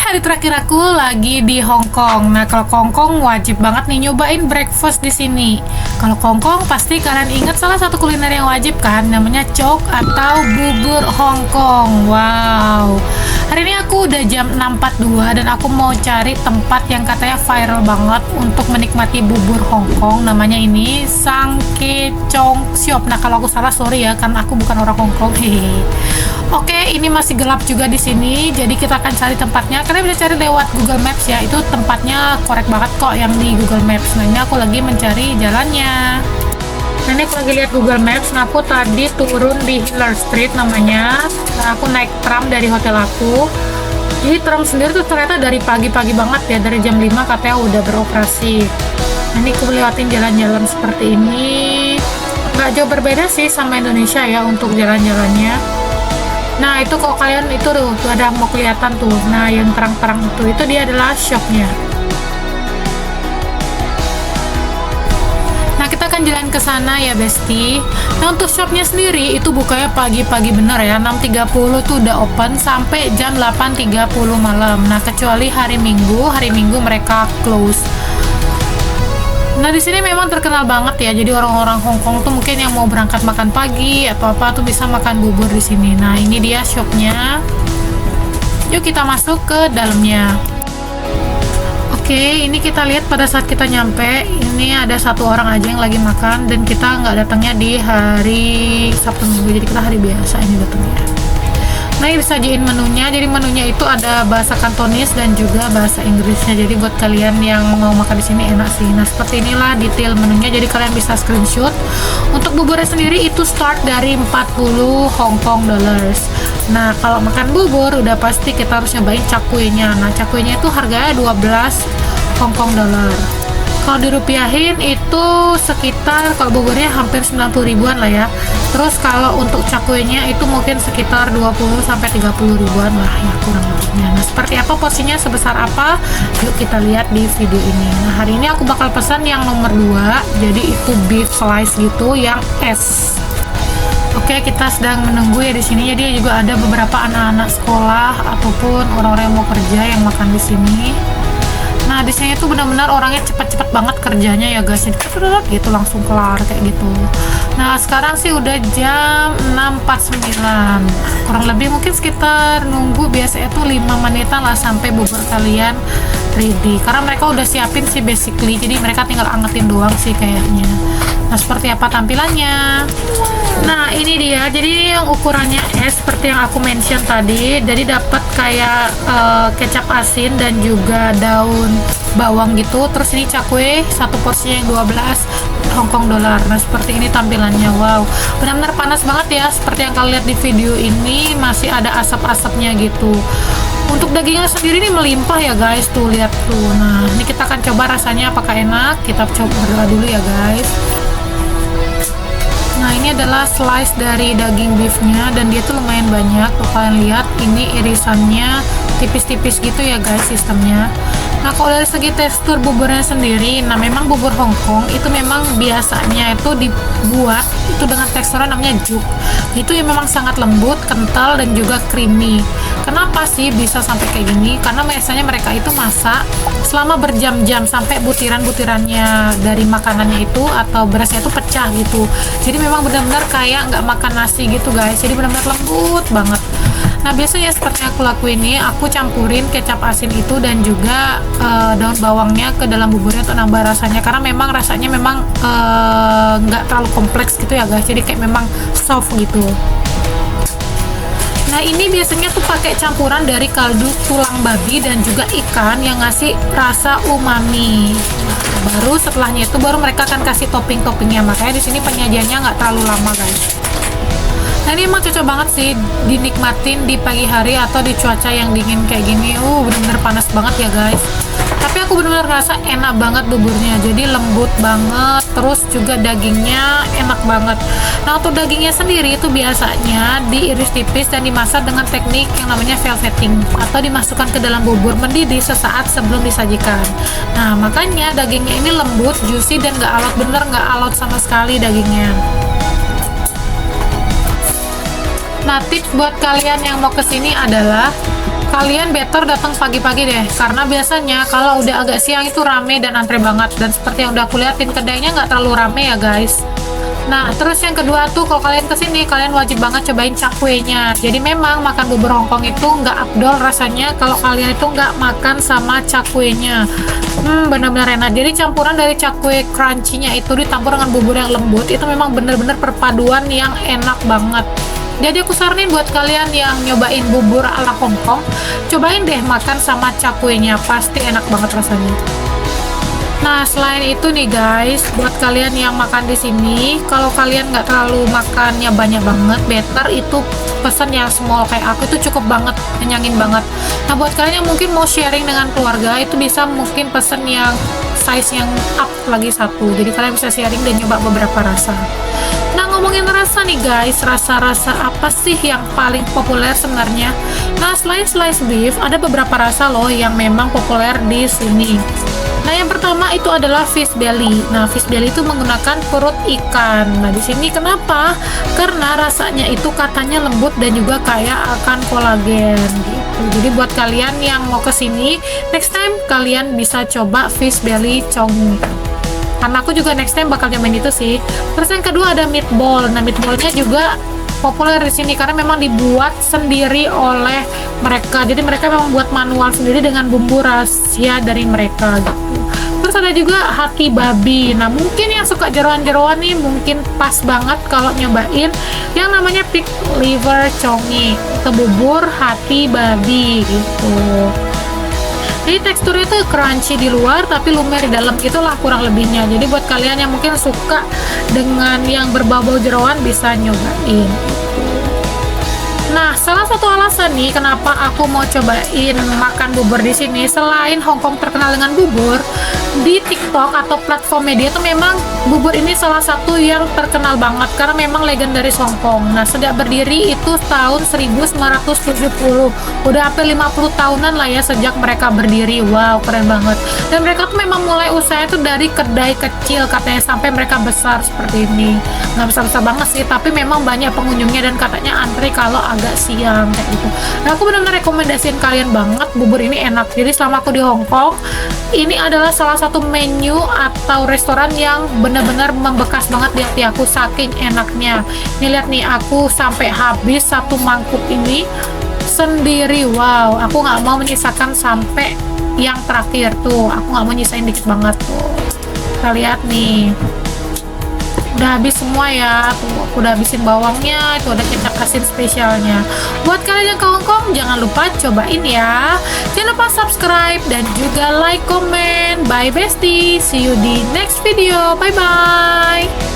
hari terakhir aku lagi di Hong Kong. Nah, kalau Hong Kong wajib banget nih nyobain breakfast di sini. Kalau Hong Kong pasti kalian ingat salah satu kuliner yang wajib kan, namanya chow atau bubur Hong Kong. Wow. Hari ini aku udah jam 6.42 dan aku mau cari tempat yang katanya viral banget untuk menikmati bubur Hong Kong. Namanya ini Sang Ke Chong Siop. Nah, kalau aku salah sorry ya, karena aku bukan orang Hong Kong. Hehehe. Oke, ini masih gelap juga di sini, jadi kita akan cari tempatnya. Kalian bisa cari lewat Google Maps ya, itu tempatnya korek banget kok yang di Google Maps. Nah, ini aku lagi mencari jalannya. Nah, ini aku lagi lihat Google Maps. Nah, aku tadi turun di Hiller Street namanya. Nah, aku naik tram dari hotel aku. Jadi tram sendiri tuh ternyata dari pagi-pagi banget ya, dari jam 5 katanya udah beroperasi. Nah, ini aku lewatin jalan-jalan seperti ini. Nggak jauh berbeda sih sama Indonesia ya untuk jalan-jalannya. Nah, itu kalau kalian itu tuh ada mau kelihatan tuh. Nah, yang terang-terang itu dia adalah shopnya. Nah, kita akan jalan ke sana ya, Besti. Nah, untuk shopnya sendiri itu bukanya pagi-pagi bener ya. 6.30 tuh udah open sampai jam 8.30 malam. Nah, kecuali hari Minggu mereka close. Nah, di sini memang terkenal banget ya. Jadi orang-orang Hong Kong tuh mungkin yang mau berangkat makan pagi atau apa tuh bisa makan bubur di sini. Nah, ini dia shopnya. Yuk kita masuk ke dalamnya. Oke, ini kita lihat pada saat kita nyampe, ini ada satu orang aja yang lagi makan dan kita nggak datangnya di hari Sabtu Minggu. Jadi kita hari biasa ini datangnya. Nah, ini disajiin menunya. Jadi menunya itu ada bahasa Kantonis dan juga bahasa Inggrisnya. Jadi buat kalian yang mau makan di sini enak sih. Nah, seperti inilah detail menunya. Jadi kalian bisa screenshot. Untuk buburnya sendiri itu start dari 40 Hong Kong dollars. Nah, kalau makan bubur udah pasti kita harus nyobain cakuinya. Nah, cakuinya itu harganya 12 Hong Kong dollar. Kalau dirupiahin itu sekitar, kalau buburnya hampir 90 ribuan lah ya. Terus kalau untuk cakuinya itu mungkin sekitar 20 sampai 30 ribuan lah ya kurang lebihnya. Nah, seperti apa porsinya, sebesar apa? Yuk kita lihat di video ini. Nah, hari ini aku bakal pesan yang nomor 2. Jadi itu beef slice gitu yang S. Oke, kita sedang menunggu ya di sini. Jadi juga ada beberapa anak-anak sekolah ataupun orang-orang yang mau kerja yang makan di sini. Nah, di sini tuh benar-benar orangnya cepat-cepat banget kerjanya ya guys. Gitu langsung kelar kayak gitu. Nah, sekarang sih udah jam 6.49. Kurang lebih mungkin sekitar nunggu biasanya tuh 5 menitan lah sampai bubur kalian ready. Karena mereka udah siapin sih basically. Jadi mereka tinggal angetin doang sih kayaknya. Nah, seperti apa tampilannya? Nah, ini dia. Jadi yang ukurannya S seperti yang aku mention tadi. Jadi dapat kayak kecap asin dan juga daun bawang gitu. Terus ini cakwe satu porsinya yang 12 Hong Kong dollar. Nah, seperti ini tampilannya. Wow, benar-benar panas banget ya. Seperti yang kalian lihat di video ini, masih ada asap-asapnya gitu. Untuk dagingnya sendiri ini melimpah ya guys. Tuh lihat tuh. Nah, ini kita akan coba rasanya apakah enak. Kita coba berdoa dulu ya guys. Nah, ini adalah slice dari daging beefnya dan dia tuh lumayan banyak. Tuh kalian lihat ini irisannya tipis-tipis gitu ya guys sistemnya. Nah, kalau dari segi tekstur buburnya sendiri, nah memang bubur Hong Kong itu memang biasanya itu dibuat itu dengan teksturnya namanya juk. Itu yang memang sangat lembut, kental dan juga creamy. Kenapa sih bisa sampai kayak gini? Karena biasanya mereka itu masak selama berjam-jam sampai butiran-butirannya dari makanannya itu atau berasnya itu pecah gitu. Jadi memang benar-benar kayak nggak makan nasi gitu guys. Jadi benar-benar lembut banget. Nah, biasanya seperti yang aku lakuin ini, aku campurin kecap asin itu dan juga daun bawangnya ke dalam buburnya untuk nambah rasanya. Karena memang rasanya memang nggak terlalu kompleks gitu ya guys. Jadi kayak memang soft gitu. Nah, ini biasanya tuh pakai campuran dari kaldu tulang babi dan juga ikan yang ngasih rasa umami. Baru setelahnya itu baru mereka akan kasih topping-toppingnya. Makanya di sini penyajiannya nggak terlalu lama guys. Nah, ini emang cocok banget sih dinikmatin di pagi hari atau di cuaca yang dingin kayak gini. Bener-bener panas banget ya guys. Tapi aku bener-bener rasa enak banget buburnya. Jadi lembut banget. Terus juga dagingnya enak banget. Nah, untuk dagingnya sendiri itu biasanya diiris tipis dan dimasak dengan teknik yang namanya velveting atau dimasukkan ke dalam bubur mendidih sesaat sebelum disajikan. Nah, makanya dagingnya ini lembut, juicy dan nggak alot, bener nggak alot sama sekali dagingnya. Nah, tips buat kalian yang mau kesini adalah kalian better datang pagi-pagi deh, karena biasanya kalau udah agak siang itu rame dan antre banget. Dan seperti yang udah aku liatin, kedainya nggak terlalu rame ya guys. Nah, terus yang kedua tuh, kalau kalian kesini, kalian wajib banget cobain cakwenya. Jadi memang makan bubur Hongkong itu nggak afdol rasanya kalau kalian itu nggak makan sama cakwenya. Benar-benar enak. Jadi campuran dari cakwe crunchy-nya itu dicampur dengan bubur yang lembut, itu memang bener-bener perpaduan yang enak banget. Jadi aku saranin buat kalian yang nyobain bubur ala Hongkong, cobain deh makan sama cakwenya, pasti enak banget rasanya. Nah, selain itu nih guys, buat kalian yang makan di sini, kalau kalian nggak terlalu makannya banyak banget, better itu pesan yang small kayak aku, itu cukup banget, kenyangin banget. Nah, buat kalian yang mungkin mau sharing dengan keluarga, itu bisa mungkin pesen yang size yang up lagi satu. Jadi kalian bisa sharing dan nyoba beberapa rasa. Nah, ngomongin rasa nih guys, rasa-rasa apa sih yang paling populer sebenarnya? Nah, selain slice beef, ada beberapa rasa loh yang memang populer di sini. Nah, yang pertama itu adalah fish belly. Nah, fish belly itu menggunakan perut ikan. Nah, di sini kenapa? Karena rasanya itu katanya lembut dan juga kaya akan kolagen gitu. Jadi buat kalian yang mau ke sini, next time kalian bisa coba fish belly chongmi. Karena aku juga next time bakal nyobain itu sih. Terus yang kedua ada meatball. Nah, meatballnya juga populer di sini karena memang dibuat sendiri oleh mereka. Jadi mereka memang buat manual sendiri dengan bumbu rahasia dari mereka gitu. Terus ada juga hati babi. Nah, mungkin yang suka jeroan-jeroan nih mungkin pas banget kalau nyobain yang namanya pig liver chongmi, atau bubur hati babi gitu. Jadi teksturnya tuh crunchy di luar tapi lumer di dalam, itulah kurang lebihnya. Jadi buat kalian yang mungkin suka dengan yang berbau jeroan bisa nyobain. Nah, salah satu alasan nih kenapa aku mau cobain makan bubur di sini, selain Hongkong terkenal dengan bubur, di TikTok atau platform media tuh memang bubur ini salah satu yang terkenal banget karena memang legendaris Hongkong. Nah, sejak berdiri itu tahun 1970, udah hampir 50 tahunan lah ya sejak mereka berdiri. Wow, keren banget. Dan mereka tuh memang mulai usaha itu dari kedai kecil katanya sampai mereka besar seperti ini. Nggak besar-besar banget sih, tapi memang banyak pengunjungnya dan katanya antri kalau agak siang kayak gitu. Nah, aku benar-benar rekomendasiin kalian banget, bubur ini enak. Jadi selama aku di Hongkong, ini adalah salah satu menu atau restoran yang benar-benar membekas banget di hati aku saking enaknya. Nih lihat nih, aku sampai habis satu mangkuk ini sendiri. Wow, aku nggak mau menyisakan sampai yang terakhir tuh. Aku nggak mau nyisain dikit banget tuh. Kita lihat nih, udah habis semua ya. Tuh, aku udah habisin bawangnya, itu ada kecap asin spesialnya. Buat kalian yang ke Hongkong, jangan lupa cobain ya. Jangan lupa subscribe dan juga like, comment. Bye bestie, see you di next video. Bye bye.